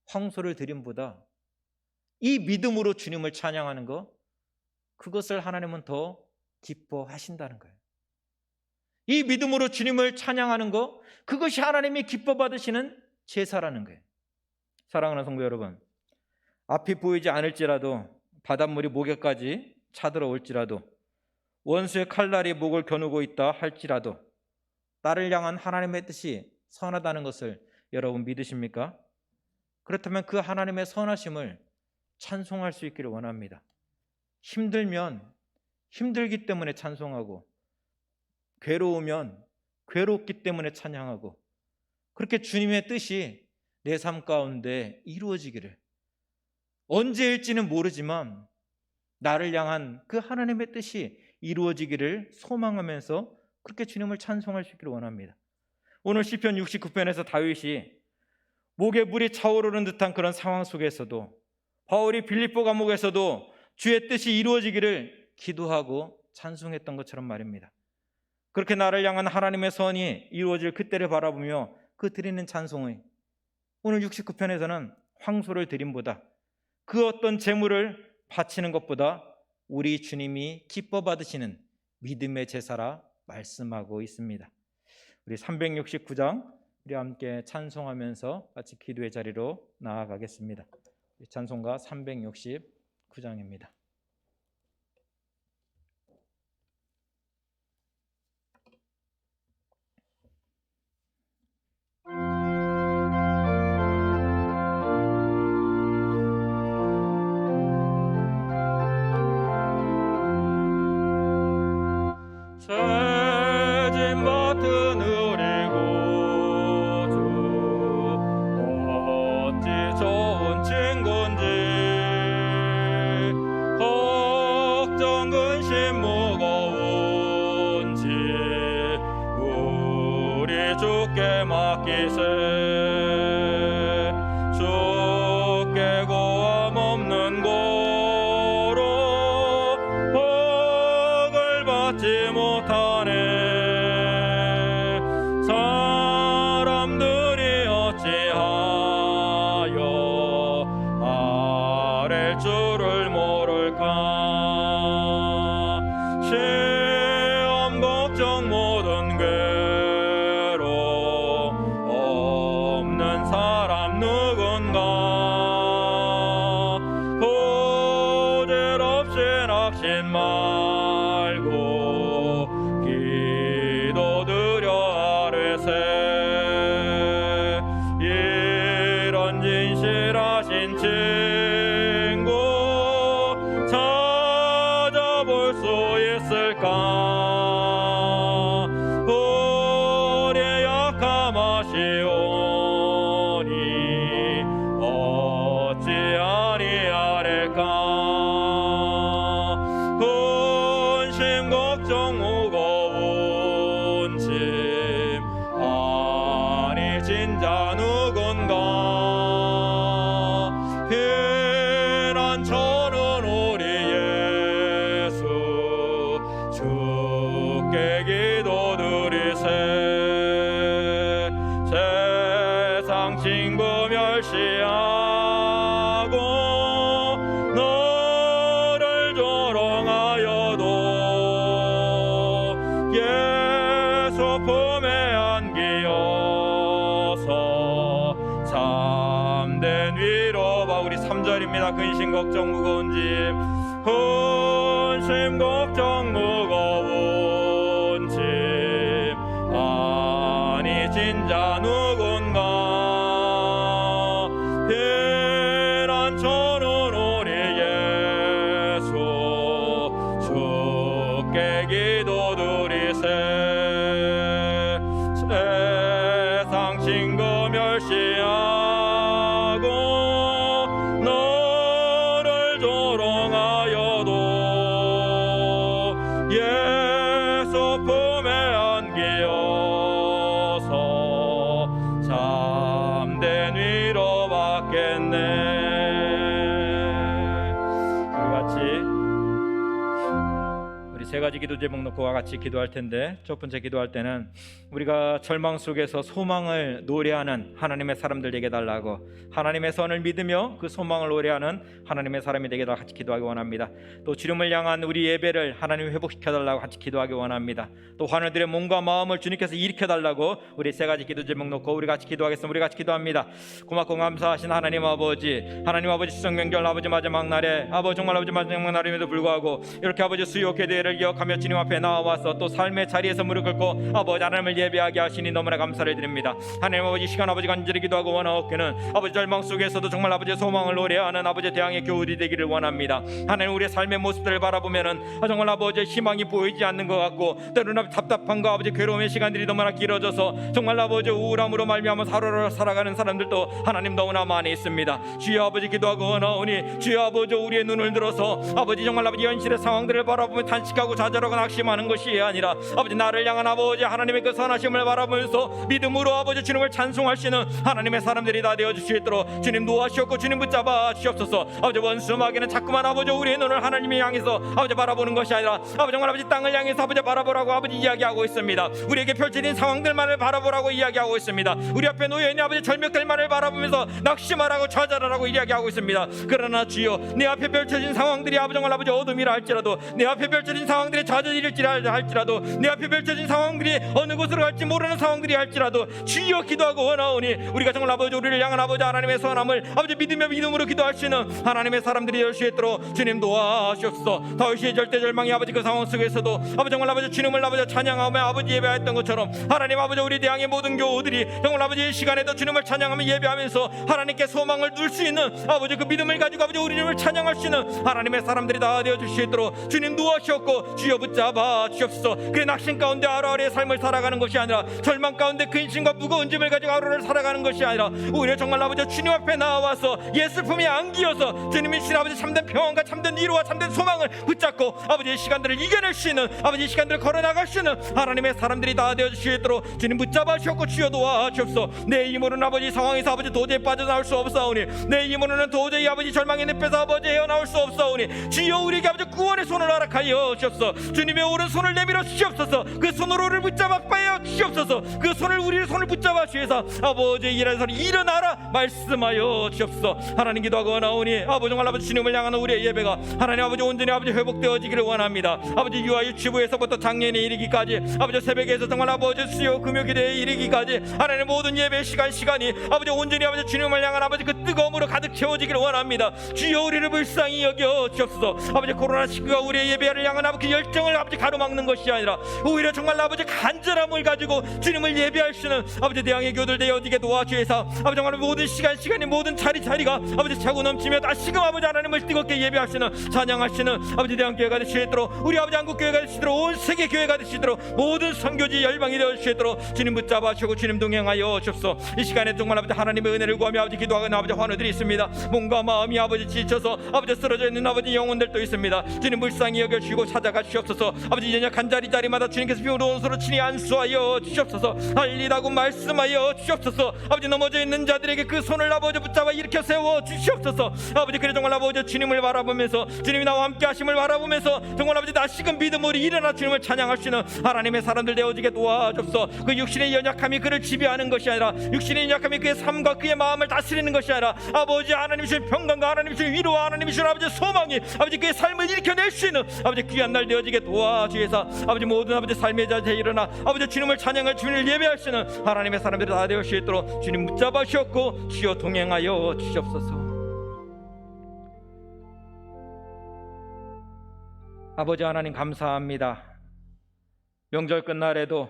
황소를 드림보다 이 믿음으로 주님을 찬양하는 것, 그것을 하나님은 더 기뻐하신다는 거예요. 이 믿음으로 주님을 찬양하는 것, 그것이 하나님이 기뻐 받으시는 제사라는 거예요. 사랑하는 성도 여러분, 앞이 보이지 않을지라도, 바닷물이 목에까지 차들어올지라도, 원수의 칼날이 목을 겨누고 있다 할지라도 나를 향한 하나님의 뜻이 선하다는 것을 여러분 믿으십니까? 그렇다면 그 하나님의 선하심을 찬송할 수 있기를 원합니다. 힘들면 힘들기 때문에 찬송하고, 괴로우면 괴롭기 때문에 찬양하고, 그렇게 주님의 뜻이 내 삶 가운데 이루어지기를, 언제일지는 모르지만 나를 향한 그 하나님의 뜻이 이루어지기를 소망하면서 그렇게 주님을 찬송할 수 있기를 원합니다. 오늘 시편 69편에서 다윗이 목에 물이 차오르는 듯한 그런 상황 속에서도, 바울이 빌립보 감옥에서도 주의 뜻이 이루어지기를 기도하고 찬송했던 것처럼 말입니다. 그렇게 나를 향한 하나님의 선이 이루어질 그때를 바라보며 그 드리는 찬송의, 오늘 69편에서는 황소를 드림보다, 그 어떤 제물을 바치는 것보다 우리 주님이 기뻐 받으시는 믿음의 제사라 말씀하고 있습니다. 우리 369장 우리 함께 찬송하면서 같이 기도의 자리로 나아가겠습니다. 찬송가 369장입니다. 새짐 맡은 우리 구주 어찌 좋은 친구인지 걱정 근심 무거운지 우리 주께 맡기세 주께 고함 없는 고로 복을 받지 못하네 사람들이 어찌하여 아랠 줄을 모를까 시험 걱정 모든 괴로움 없는 사람 누군가 보잘없이 낙심 말고 기도드려 아뢰세 이런 진실하신 친구 찾아볼 수 있을까 우리 약함하시오니 어찌 아니하릴까 근심 걱정 무거운 짐 아니 진자 누군가 피난처는 우리 예수 주께 기도드리세 세상 친구 멸시하고 너를 조롱하여도 예수 품에 안기어서 참된 위로봐 우리 3절입니다. 근심 걱정 무거운 짐 근심 걱정 무거운 짐 아니 진자 누군가 피난처는 우리 예수 주께 기도드리세 세상 친구 멸시하고 너를 조롱하여도 예수 품에 안기어서 참된 위로 받겠네 우리 같이 우리 세 가지 기도 제목 놓고 같이 기도할 텐데 첫 번째 기도할 때는 우리가 절망 속에서 소망을 노래하는 하나님의 사람들 되게 달라고 하나님의 선을 믿으며 그 소망을 노래하는 하나님의 사람이 되게 달라고 같이 기도하기 원합니다. 또 주님을 향한 우리 예배를 하나님이 회복시켜 달라고 같이 기도하기 원합니다. 또 환우들의 몸과 마음을 주님께서 일으켜 달라고 우리 세 가지 기도 제목 놓고 우리 같이 기도하겠습니다. 우리 같이 기도합니다. 고맙고 감사하신 하나님 아버지 추석명절 아버지 마지막 날에 아버지 정말 아버지 마지막 날임에도 불구하고 이렇게 아버지 수요 계대를 기억하며 주님 앞에 나와서 또 삶의 자리에서 무릎 꿇고 아버지 하나님을 예배하게 하시니 너무나 감사를 드립니다. 하나님 아버지 시간 아버지 간절히 기도하고 원하옵기는 아버지 절망 속에서도 정말 아버지 소망을 노래하는 아버지 대항의 교우들이 되기를 원합니다. 하나님 우리의 삶의 모습들을 바라보면은 정말 아버지 희망이 보이지 않는 것 같고 때로는 답답함과 아버지 괴로움의 시간들이 너무나 길어져서 정말 아버지 우울함으로 말미암아 하루를 살아가는 사람들도 하나님 너무나 많이 있습니다. 주여 아버지 기도하고 원하오니 주여 아버지 우리의 눈을 들어서 아버지 정말 아버지 현실의 상황들을 바라보며 단식하고 좌절하고 낙심하는 것이 아니라 아버지 나를 향한 아버지 하나님의 그 선하심을 바라보면서 믿음으로 아버지 주님을 찬송할 수 있는 하나님의 사람들이 다 되어 주실 수 있도록 주님 도와주시옵고 주님 붙잡아 주시옵소서. 아버지 원수마귀는 자꾸만 아버지 우리의 눈을 하나님이 향해서 아버지 바라보는 것이 아니라 아버지 정말 아버지 땅을 향해서 아버지 바라보라고 아버지 이야기하고 있습니다. 우리에게 펼쳐진 상황들만을 바라보라고 이야기하고 있습니다. 우리 앞에 놓여있는 아버지 절벽들만을 바라보면서 낙심하라고 좌절하라고 이야기하고 있습니다. 그러나 주여 내 앞에 펼쳐진 상황들이 아버지 정말 아버지 어둠이라 할지라도 내 앞에 펼쳐진 상황들이 할지라도 내 앞에 펼쳐진 상황들이 어느 곳으로 갈지 모르는 상황들이 할지라도 주여 기도하고 원하오니 우리가 정말 아버지 우리를 향한 아버지 하나님의 선함을 아버지 믿음으로 기도할 수 있는 하나님의 사람들이 될 수 있도록 주님 도와주옵소서. 다윗이 절대절망의 아버지 그 상황 속에서도 아버지 정말 아버지 주님을 아버지 찬양하며 아버지 예배했던 것처럼 하나님 아버지 우리 대항의 모든 교우들이 정말 아버지 이 시간에도 주님을 찬양하며 예배하면서 하나님께 소망을 둘 수 있는 아버지 그 믿음을 가지고 아버지 우리 주님을 찬양할 수 있는 하나님의 사람들이 다 되어줄 수 있도록 주님 도와주옵고 주여 붙잡아 주옵소서. 그래 낙심 가운데 하루하루의 삶을 살아가는 것이 아니라 절망 가운데 근심과 무거운 짐을 가지고 하루를 살아가는 것이 아니라 오히려 정말 아버지 주님 앞에 나와서 예술품이 안기어서 주님이 신 아버지 참된 평안과 참된 위로와 참된 소망을 붙잡고 아버지의 시간들을 이겨낼 수 있는 아버지의 시간들을 걸어나갈 수 있는 하나님의 사람들이 다 되어줄 수 있도록 주님 붙잡아 주옵고 주여 도와주옵소서. 내 힘으로는 아버지 상황에서 아버지 도저히 빠져나올 수 없사오니 내 힘으로는 도저히 아버지 절망의 늪에서 아버지 헤어나올 수 없사오니 주여 우리에게 아버지 구원의 손을 허락하여 주옵소서. 주님의 오른손을 내밀어 주시옵소서. 그 손으로 우리를 붙잡아 빠여 주시옵소서. 그 손을 우리의 손을 붙잡아 주셔서 아버지 일어나라 말씀하여 주옵소서. 하나님 기도하고 원하오니 아버지 정말 아버지 주님을 향하는 우리의 예배가 하나님 아버지 온전히 아버지 회복되어지기를 원합니다. 아버지 유아 유치부에서부터 작년에 이르기까지 아버지 새벽에서 정말 아버지 수요 금요일에 이르기까지 하나님 모든 예배 시간이 아버지 온전히 아버지 주님을 향한 아버지 그 뜨거움으로 가득 채워지기를 원합니다. 주여 우리를 불쌍히 여겨 주옵소서. 아버지 코로나19가 우리의 예배를 향한 아버지 그 열정을 아버지 가로막는 것이 아니라 오히려 정말 아버지 간절함을 가지고 주님을 예배할 수 있는 아버지 대항의 교들 되어지게 도와주셔서 아버지 정말 모든 시간이 모든 자리가 아버지 차고 넘치며 다시금 아버지 하나님을 뜨겁게 예배하시는 찬양하시는 아버지 대항교회가 될 수 있도록 우리 아버지 한국교회가 될 수 있도록 온 세계 교회가 될 수 있도록 모든 선교지 열방이 될 수 있도록 주님 붙잡아 주시고 주님 동행하여 주옵소서. 이 시간에 정말 아버지 하나님의 은혜를 구하며 아버지 기도하는 아버지 환우들이 있습니다. 몸과 마음이 아버지 지쳐서 아버지 쓰러져 있는 아버지 영혼들도 있습니다. 주님 불쌍히 여겨주시고 찾아가 주시옵소서. 아버지 연약한 자리마다 주님께서 비오는 손으로 친히 안수하여 주시옵소서. 알리라고 말씀하여 주시옵소서. 아버지 넘어져 있는 자들에게 그 손을 아버지 붙잡아 일으켜 세워 주시옵소서. 아버지 그래 정말 아버지 주님을 바라보면서 주님이 나와 함께 하심을 바라보면서 정말 아버지 다시금 믿음으로 일어나 주님을 찬양할 수 있는 하나님의 사람들 되어지게 도와주옵소서. 그 육신의 연약함이 그를 지배하는 것이 아니라 육신의 연약함이 그의 삶과 그의 마음을 다스리는 것이 아니라 아버지 하나님이 주신 평강과 하나님이 주신 위로와 하나님이 주신 아버지 소망이 아버지 그의 삶을 일으켜낼 수 있는 아버지 귀한 날 되어지게 도와주셔서 아버지 모든 아버지 삶의 자리에 일어나 아버지 주님을 찬양할 주님을 예배할 수 있는 하나님의 사람들이 다 되어 수 있도록 주님 붙잡아 주셨고 주여 동행하여 주시옵소서. 아버지 하나님 감사합니다. 명절 끝날에도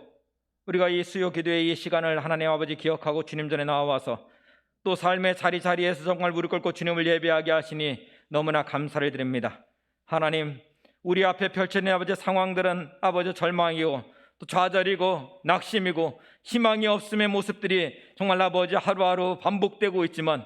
우리가 이 수요 기도의 이 시간을 하나님 아버지 기억하고 주님 전에 나와서 또 삶의 자리에서 정말 무릎 꿇고 주님을 예배하게 하시니 너무나 감사를 드립니다. 하나님 우리 앞에 펼쳐진 아버지 상황들은 아버지 절망이고 또 좌절이고 낙심이고 희망이 없음의 모습들이 정말 아버지 하루하루 반복되고 있지만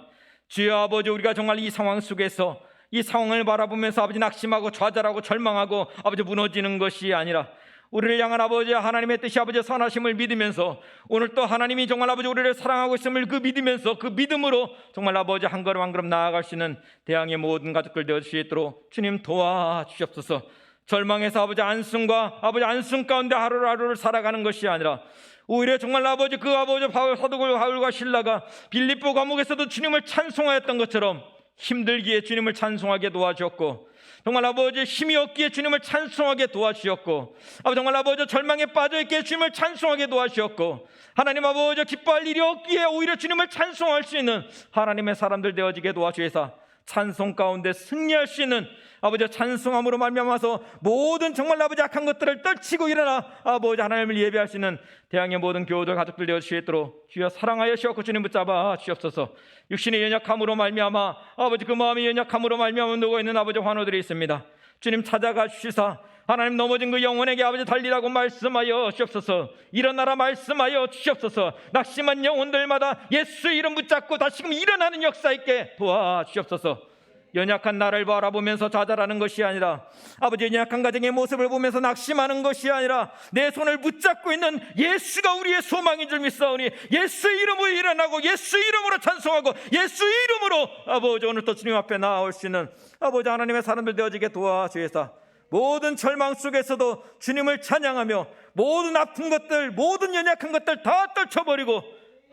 주여 아버지 우리가 정말 이 상황 속에서 이 상황을 바라보면서 아버지 낙심하고 좌절하고 절망하고 아버지 무너지는 것이 아니라 우리를 향한 아버지 하나님의 뜻이 아버지 선하심을 믿으면서 오늘 또 하나님이 정말 아버지 우리를 사랑하고 있음을 그 믿으면서 그 믿음으로 정말 아버지 한 걸음 한 걸음 나아갈 수 있는 대항의 모든 가족들 되어줄 수 있도록 주님 도와주시옵소서. 절망에서 아버지 안승과 아버지 안승 가운데 하루하루를 살아가는 것이 아니라 오히려 정말 아버지 그 아버지 사도 바울과 실라가 빌립보 감옥에서도 주님을 찬송하였던 것처럼 힘들기에 주님을 찬송하게 도와주었고 정말 아버지 힘이 없기에 주님을 찬송하게 도와주셨고 아버지 정말 아버지 절망에 빠져있기에 주님을 찬송하게 도와주셨고 하나님 아버지 기뻐할 일이 없기에 오히려 주님을 찬송할 수 있는 하나님의 사람들 되어지게 도와주셔서 찬송 가운데 승리할 수 있는 아버지 찬송함으로 말미암아서 모든 정말 아버지 악한 것들을 떨치고 일어나 아버지 하나님을 예배할 수 있는 대항의 모든 교우들 가족들 되어 주시도록 주여 사랑하여 주옵고 주님 붙잡아 주옵소서. 육신의 연약함으로 말미암아 아버지 그 마음의 연약함으로 말미암아 누워있는 아버지 환우들이 있습니다. 주님 찾아가 주시사 하나님 넘어진 그 영혼에게 아버지 달리라고 말씀하여 주옵소서. 일어나라 말씀하여 주옵소서. 낙심한 영혼들마다 예수 이름 붙잡고 다시금 일어나는 역사 있게 도와주옵소서. 연약한 나를 바라보면서 좌절하는 것이 아니라 아버지 연약한 가정의 모습을 보면서 낙심하는 것이 아니라 내 손을 붙잡고 있는 예수가 우리의 소망인 줄 믿사오니 예수 이름으로 일어나고 예수 이름으로 찬송하고 예수 이름으로 아버지 오늘 또 주님 앞에 나아올 수 있는 아버지 하나님의 사람들 되어지게 도와주셔서 모든 절망 속에서도 주님을 찬양하며 모든 아픈 것들 모든 연약한 것들 다 떨쳐버리고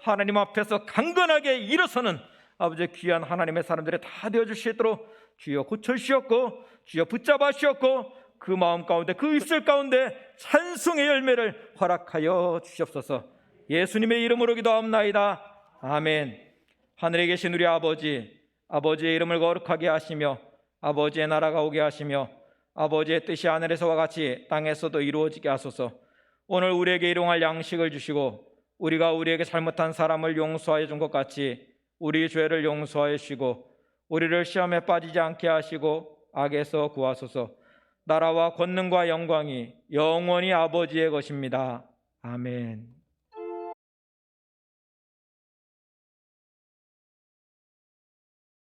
하나님 앞에서 강건하게 일어서는 아버지 귀한 하나님의 사람들이 다 되어주시도록 주여 고쳐주시옵고 주여 붙잡아 주시옵고 그 마음 가운데, 그 입술 가운데 찬송의 열매를 허락하여 주시옵소서. 예수님의 이름으로 기도합나이다. 아멘. 하늘에 계신 우리 아버지, 아버지의 이름을 거룩하게 하시며 아버지의 나라가 오게 하시며 아버지의 뜻이 하늘에서와 같이 땅에서도 이루어지게 하소서. 오늘 우리에게 일용할 양식을 주시고 우리가 우리에게 잘못한 사람을 용서하여 준 것 같이 우리 죄를 용서하여 주시고 우리를 시험에 빠지지 않게 하시고 악에서 구하소서. 나라와 권능과 영광이 영원히 아버지의 것입니다. 아멘.